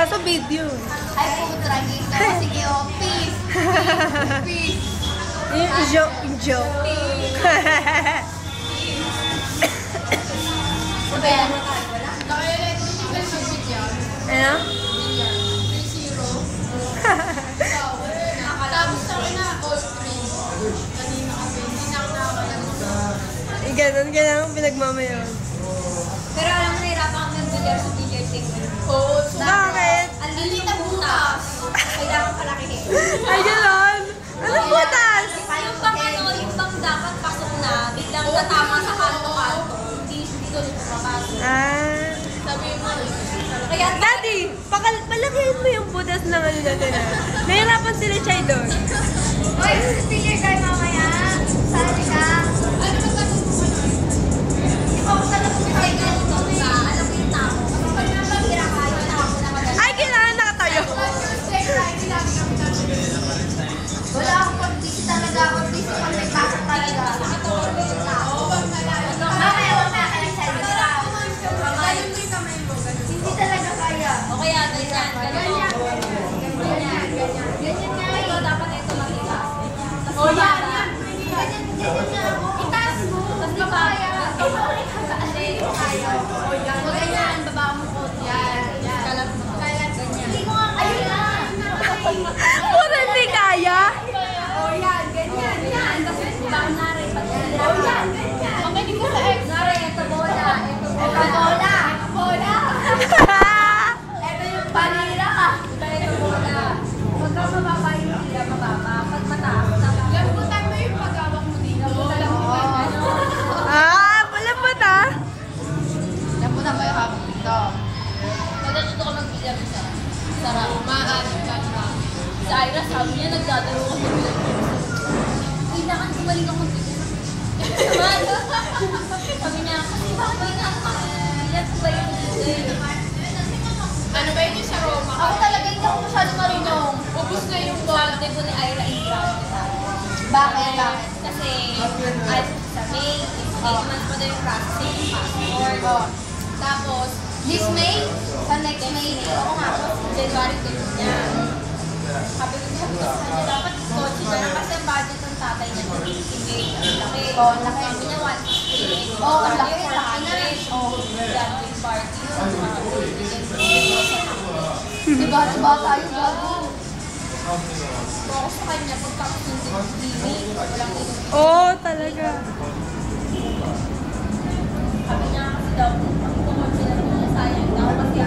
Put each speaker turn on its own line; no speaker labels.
Kaso video.
Ay, putra, dito. Sige, oh, peace. Peace.
Joke. Ano?
Tapos sa akin na, all three. Kanina kasi, hindi na ako nakakalang.
Ganun ang pinagmamayon.
Pero alam mo, nahirapan kang nag-bilyar sa billiard table. Oo,
Bakit?
ang lilit na butas. Kailangan palakihin.
Ay, gano'n? Anong butas?
Yung bang ano, yung bang dapat pasok na, biglang natama sa kanto-kanto. Hindi doon pumapasok. Sabi mo, kaya
Daddy, palakihin mo yung butas ng ano natin ha. Nahirapan sila Chay doon.
Oy, billiard kayo mamaya. Sali ka. Ano ba tanong mo ano? Di ba ako tanong mo kayo ganito na alam mo yung tao. Kapag nabahira ka, yung tao na madali.
Ay, kailangan nakatayo.
Wala akong pag-busy talaga ako. Busy pag may pasok talaga. Nakatawag mo yung tao. Mamaya, wag na ka lang sa iyo. Hindi talaga kaya. O kaya, ganyan. Ganyan nga. Ito, dapat ito makita. O yan. Ganyan nga. Itaas mo. Tapos di ba? Hindi ko kaya. O yan. O ganyan. Baba mo ko. Yan. Kalat mo. Kalat. Ganyan. Hindi ko nga kaya.
Puro hindi kaya.
O yan. Ganyan. Yan. Tapos baka nari. O yan. Ganyan. Magaling ko sa ex. Nari, ito bola. Ito bola. Ito bola. Ito yung panira ka. Ito bola. Huwag kang mababa yung sila mababa. Pag mataas. Lambutan mo yung pag-awak mo dito. Lambutan ano?
Malambot ah.
Lambutan mo yung hawak dito. Nagatuto ka mag-bilyar sa sarap. Maaari ka na. Si Ira, sabi niya, nagdadaro ka sa bilyar. Kailangan gumaling ako dito. Sabi niya, kasi bakit hindi nga ako bilyar sa bayan dito? Ano ba yun sa Roma? Ako talaga hindi ako masyado marunong. Ubus na yung ball. Debo ni Ira Ingrande. Bakit? Kasi, ay, sa May, 8 months pa daw yung processing yung passport. Tapos, this May, sa next May, ako nga po, January 2 niya. Sabi ko sa kanya, dapat kotse na lang kasi ang budget ng tatay niya, 50K, laki. Oo, laki. Sabi niya, 150. Oo, laki. 400. Oo, gagawin party yun. Diba, tayo bago. Ako sa kanya, pagkakot yung TV, walang inuwi.
Oo, talaga.
Sabi niya kasi daw, ang tukot sila niya, sayang daw kasi